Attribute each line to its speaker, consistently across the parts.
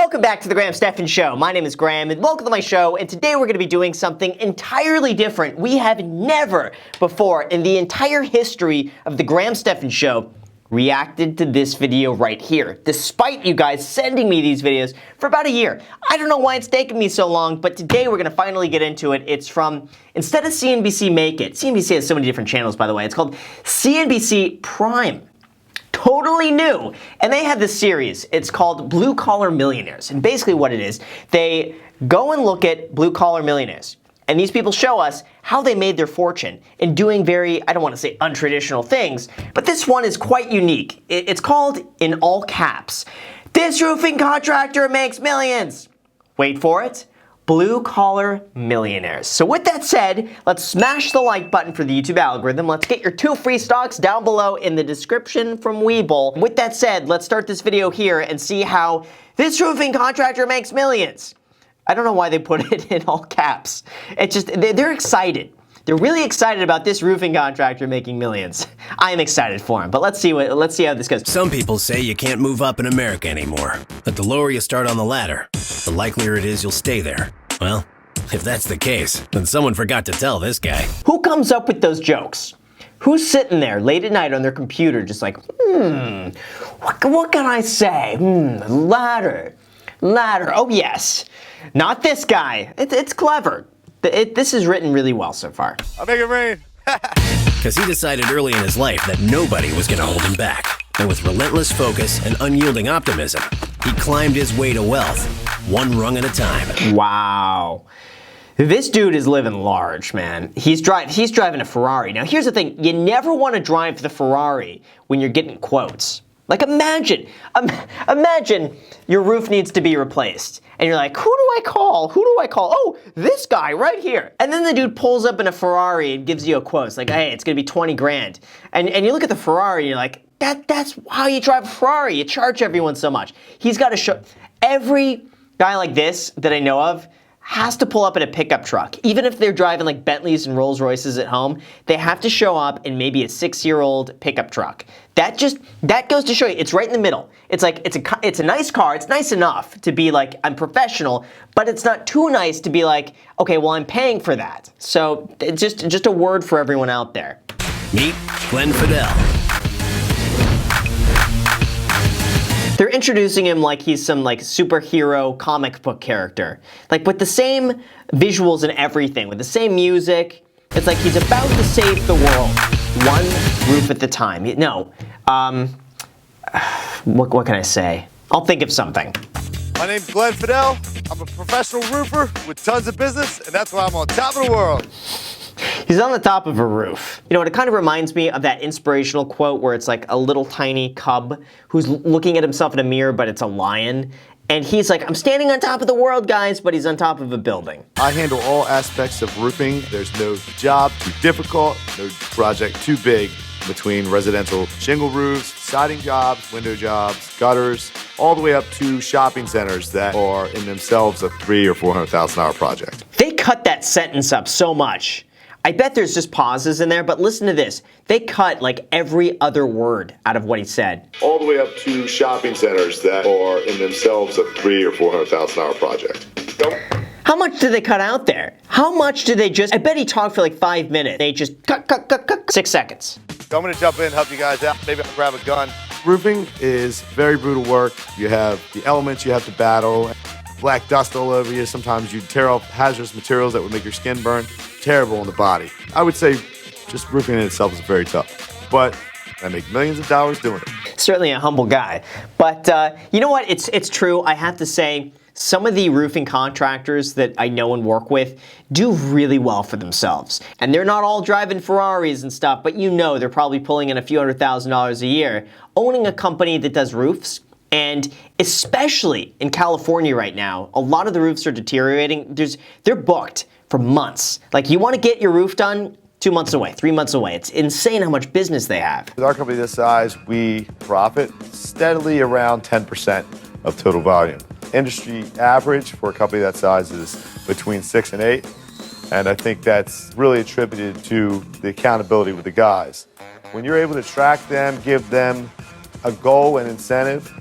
Speaker 1: Welcome back to the Stephan Show. My name is Graham and welcome to my show, and today we're going to be doing something entirely different. We have never before in the entire history of the Stephan Show reacted to this video right here, despite you guys sending me these videos for about a year. I don't know why it's taken me so long, but today we're going to finally get into it. It's from, instead of CNBC Make It, CNBC has so many different channels, by the way, it's called CNBC Prime. Totally new. And they have this series. It's called Blue Collar Millionaires. And basically what it is, they go and look at blue collar millionaires. And these people show us how they made their fortune in doing very, I don't want to say untraditional things, but this one is quite unique. It's called, in all caps, "This roofing contractor makes millions." Wait for it. Blue Collar Millionaires. So with that said, let's smash the like button for the YouTube algorithm. Let's get your 2 free stocks down below in the description from Webull. With that said, let's start this video here and see how this roofing contractor makes millions. I don't know why they put it in all caps. It's just, they're excited. They're really excited about this roofing contractor making millions. I am excited for him, but let's see how this goes.
Speaker 2: Some people say you can't move up in America anymore, that the lower you start on the ladder, the likelier it is you'll stay there. Well, if that's the case, then someone forgot to tell this guy.
Speaker 1: Who comes up with those jokes? Who's sitting there late at night on their computer just like, what can I say? Ladder. Oh yes. Not this guy. It's clever. This is written really well so far.
Speaker 3: I'll make it rain.
Speaker 2: Because he decided early in his life that nobody was going to hold him back. And with relentless focus and unyielding optimism, he climbed his way to wealth, one rung at a time.
Speaker 1: Wow. This dude is living large, man. He's driving a Ferrari. Now here's the thing, you never want to drive the Ferrari when you're getting quotes. Like imagine your roof needs to be replaced. And you're like, who do I call? Oh, this guy right here. And then the dude pulls up in a Ferrari and gives you a quote. It's like, hey, it's gonna be 20 grand. And you look at the Ferrari and you're like, that's how you drive a Ferrari. You charge everyone so much. He's got to show, every guy like this that I know of has to pull up in a pickup truck. Even if they're driving like Bentleys and Rolls Royces at home, they have to show up in maybe a 6-year-old pickup truck. That goes to show you, it's right in the middle. It's like, it's a nice car, it's nice enough to be like, I'm professional, but it's not too nice to be like, okay, well I'm paying for that. So it's just a word for everyone out there.
Speaker 2: Meet Glenn Fidale.
Speaker 1: They're introducing him like he's some like superhero comic book character. Like with the same visuals and everything, with the same music. It's like he's about to save the world, one roof at the time. No, what can I say? I'll think of something.
Speaker 3: My name's Glenn Fidale. I'm a professional roofer with tons of business, and that's why I'm on top of the world.
Speaker 1: He's on the top of a roof. You know what, it kind of reminds me of that inspirational quote where it's like a little tiny cub who's looking at himself in a mirror, but it's a lion. And he's like, I'm standing on top of the world, guys, but he's on top of a building.
Speaker 3: I handle all aspects of roofing. There's no job too difficult, no project too big between residential shingle roofs, siding jobs, window jobs, gutters, all the way up to shopping centers that are in themselves a $300,000 or $400,000 project.
Speaker 1: They cut that sentence up so much. I bet there's just pauses in there, but listen to this. They cut like every other word out of what he said.
Speaker 3: All the way up to shopping centers that are in themselves a $300,000 or $400,000 project.
Speaker 1: How much did they cut out there? How much did they just, I bet he talked for like 5 minutes. They just cut, 6 seconds.
Speaker 3: So I'm gonna jump in and help you guys out. Maybe I'll grab a gun. Roofing is very brutal work. You have the elements you have to battle. Black dust all over you. Sometimes you tear off hazardous materials that would make your skin burn. Terrible on the body. I would say just roofing in itself is very tough. But I make millions of dollars doing it.
Speaker 1: Certainly a humble guy. But you know what? It's true. I have to say, some of the roofing contractors that I know and work with do really well for themselves. And they're not all driving Ferraris and stuff, but you know they're probably pulling in a few $100,000s a year owning a company that does roofs. And especially in California right now, a lot of the roofs are deteriorating. They're booked for months. Like you want to get your roof done 2 months away, 3 months away. It's insane how much business they have.
Speaker 3: With our company this size, we profit steadily around 10% of total volume. Industry average for a company that size is between 6 and 8. And I think that's really attributed to the accountability with the guys. When you're able to track them, give them a goal and incentive,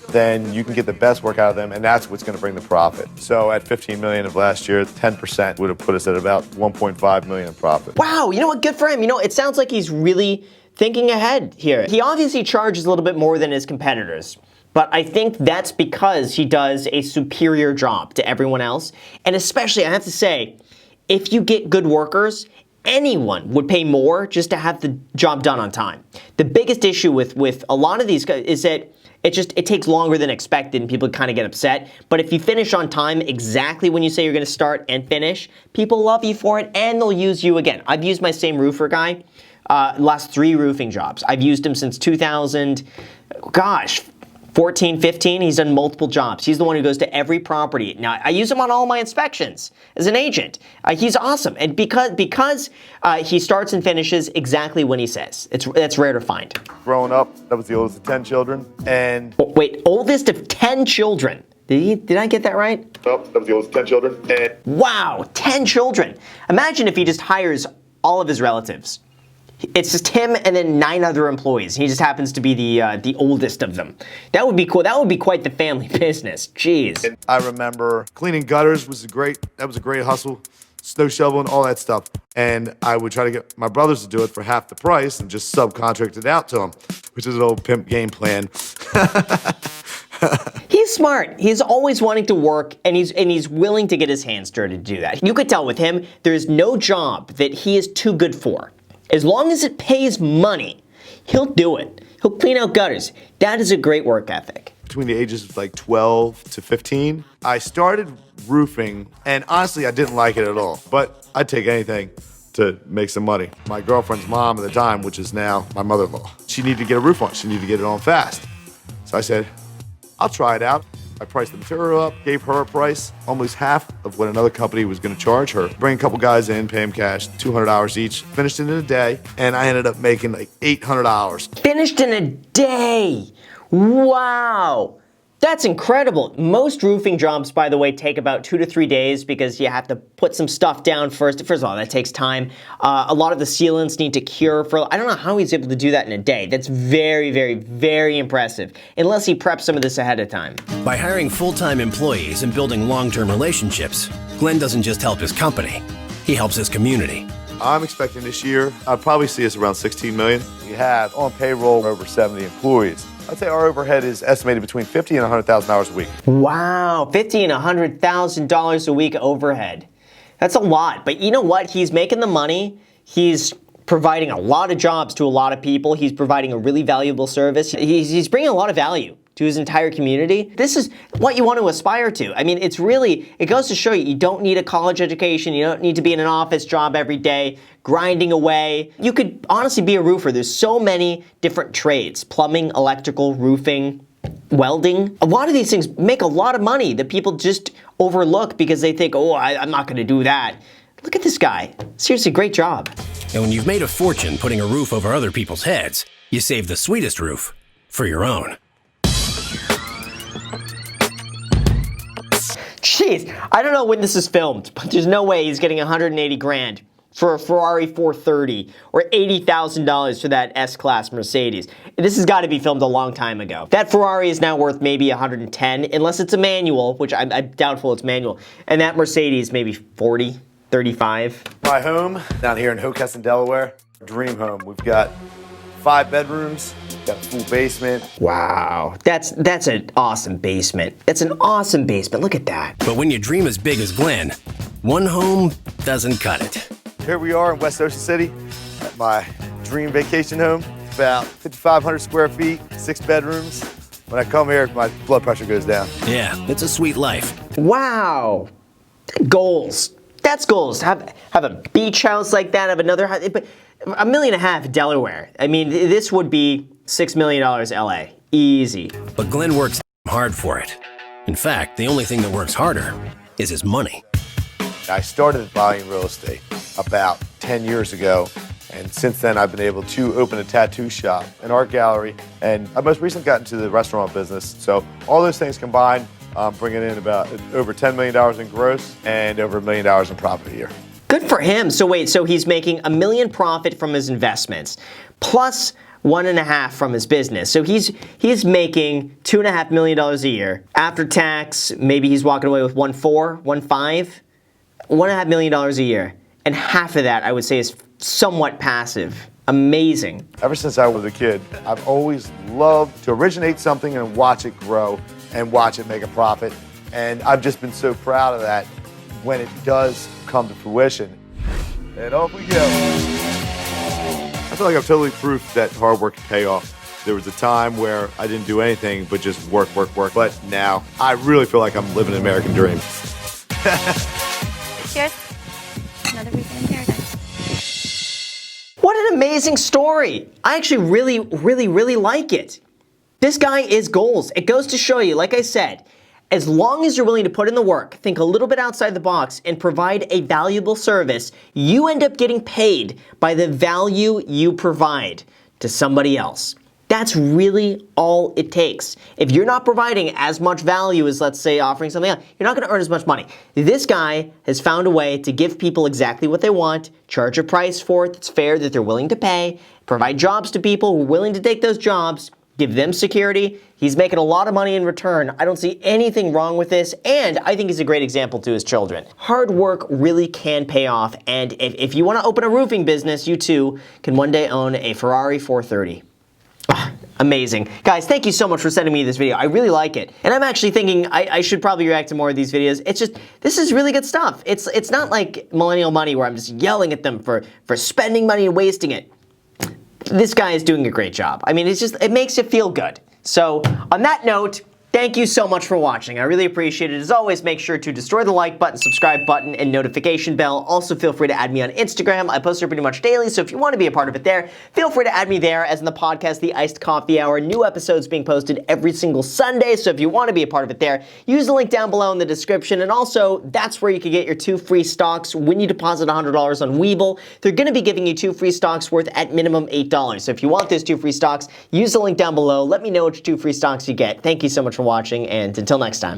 Speaker 3: then you can get the best work out of them, and that's what's going to bring the profit. So at 15 million of last year, 10% would have put us at about 1.5 million in profit.
Speaker 1: Wow, you know what? Good for him. You know, it sounds like he's really thinking ahead here. He obviously charges a little bit more than his competitors, but I think that's because he does a superior job to everyone else. And especially, I have to say, if you get good workers, anyone would pay more just to have the job done on time. The biggest issue with a lot of these guys is that it takes longer than expected and people kind of get upset. But if you finish on time exactly when you say you're going to start and finish, people love you for it and they'll use you again. I've used my same roofer guy last 3 roofing jobs. I've used him since 2014, 15, he's done multiple jobs. He's the one who goes to every property. Now, I use him on all my inspections as an agent. He's awesome. And because he starts and finishes exactly when he says. That's rare to find.
Speaker 3: Growing up, that was the oldest of 10 children. And
Speaker 1: wait, oldest of 10 children. Did I get that right?
Speaker 3: Oh, that was the oldest of 10 children. And
Speaker 1: wow, 10 children. Imagine if he just hires all of his relatives. It's just him and then 9 other employees. He just happens to be the oldest of them. That would be cool. That would be quite the family business. Jeez.
Speaker 3: And I remember cleaning gutters was a great hustle. Snow shoveling, all that stuff. And I would try to get my brothers to do it for half the price and just subcontract it out to them, which is an old pimp game plan.
Speaker 1: He's smart. He's always wanting to work, and he's willing to get his hands dirty to do that. You could tell with him, there's no job that he is too good for. As long as it pays money, he'll do it. He'll clean out gutters. That is a great work ethic.
Speaker 3: Between the ages of like 12 to 15, I started roofing, and honestly, I didn't like it at all. But I'd take anything to make some money. My girlfriend's mom at the time, which is now my mother-in-law, she needed to get a roof on. She needed to get it on fast. So I said, I'll try it out. I priced the material up, gave her a price, almost half of what another company was going to charge her. Bring a couple guys in, pay them cash, $200 each. Finished it in a day, and I ended up making like $800.
Speaker 1: Finished in a day! Wow! That's incredible. Most roofing jobs, by the way, take about 2 to 3 days because you have to put some stuff down first. First of all, that takes time. A lot of the sealants need to cure for, I don't know how he's able to do that in a day. That's very, very, very impressive, unless he preps some of this ahead of time.
Speaker 2: By hiring full-time employees and building long-term relationships, Glenn doesn't just help his company, he helps his community.
Speaker 3: I'm expecting this year, I'll probably see us around 16 million. We have on payroll over 70 employees. I'd say our overhead is estimated between $50,000 and $100,000 a week.
Speaker 1: Wow, $50,000 and $100,000 a week overhead. That's a lot, but you know what? He's making the money. He's providing a lot of jobs to a lot of people. He's providing a really valuable service. He's bringing a lot of value to his entire community. This is what you want to aspire to. I mean, it goes to show you don't need a college education. You don't need to be in an office job every day, grinding away. You could honestly be a roofer. There's so many different trades: plumbing, electrical, roofing, welding. A lot of these things make a lot of money that people just overlook because they think, oh, I'm not gonna do that. Look at this guy. Seriously, great job.
Speaker 2: And when you've made a fortune putting a roof over other people's heads, you save the sweetest roof for your own.
Speaker 1: Jeez, I don't know when this is filmed, but there's no way he's getting 180 grand for a Ferrari 430 or $80,000 for that S-Class Mercedes. This has got to be filmed a long time ago. That Ferrari is now worth maybe 110, unless it's a manual, which I'm doubtful it's manual. And that Mercedes maybe 40, 35.
Speaker 3: My home down here in Hocassin, Delaware, dream home. We've got 5 bedrooms, got a full basement.
Speaker 1: Wow, that's an awesome basement. That's an awesome basement, look at that.
Speaker 2: But when you dream as big as Glenn, one home doesn't cut it.
Speaker 3: Here we are in West Ocean City at my dream vacation home. About 5,500 square feet, 6 bedrooms. When I come here, my blood pressure goes down.
Speaker 2: Yeah, it's a sweet life.
Speaker 1: Wow, goals. That's goals. Have a beach house like that, have another house, but $1.5 million in Delaware. I mean, this would be $6 million LA, easy.
Speaker 2: But Glenn works hard for it. In fact, the only thing that works harder is his money.
Speaker 3: I started buying real estate about 10 years ago, and since then I've been able to open a tattoo shop, an art gallery, and I most recently got into the restaurant business. So all those things combined, bringing in about over $10 million in gross and over $1 million in profit a year.
Speaker 1: Good for him. So wait, so he's making $1 million profit from his investments, plus 1.5 from his business. So he's making $2.5 million a year. After tax, maybe he's walking away with 1.4, 1.5, $1.5 million a year. And half of that, I would say, is somewhat passive. Amazing.
Speaker 3: Ever since I was a kid, I've always loved to originate something and watch it grow and watch it make a profit. And I've just been so proud of that when it does come to fruition. And off we go. I feel like I've totally proved that hard work can pay off. There was a time where I didn't do anything but just work. But now I really feel like I'm living an American dream.
Speaker 4: Cheers. Another weekend in paradise.
Speaker 1: What an amazing story. I actually really like it. This guy is goals. It goes to show you, like I said, as long as you're willing to put in the work, think a little bit outside the box, and provide a valuable service, you end up getting paid by the value you provide to somebody else. That's really all it takes. If you're not providing as much value as, let's say, offering something else, you're not going to earn as much money. This guy has found a way to give people exactly what they want, charge a price for it that's fair, that they're willing to pay, provide jobs to people who are willing to take those jobs, give them security. He's making a lot of money in return. I don't see anything wrong with this, and I think he's a great example to his children. Hard work really can pay off, and if you want to open a roofing business, you too can one day own a Ferrari 430. Amazing. Guys, thank you so much for sending me this video. I really like it. And I'm actually thinking I should probably react to more of these videos. It's just, this is really good stuff. It's not like Millennial Money where I'm just yelling at them for spending money and wasting it. This guy is doing a great job. I mean, it makes you feel good. So, on that note, thank you so much for watching. I really appreciate it. As always, make sure to destroy the like button, subscribe button, and notification bell. Also, feel free to add me on Instagram. I post there pretty much daily, so if you want to be a part of it there, feel free to add me there. As in the podcast, The Iced Coffee Hour, new episodes being posted every single Sunday, so if you want to be a part of it there, use the link down below in the description. And also, that's where you can get your 2 free stocks when you deposit $100 on Webull. They're going to be giving you 2 free stocks worth at minimum $8. So if you want those 2 free stocks, use the link down below. Let me know which 2 free stocks you get. Thank you so much for watching, and until next time.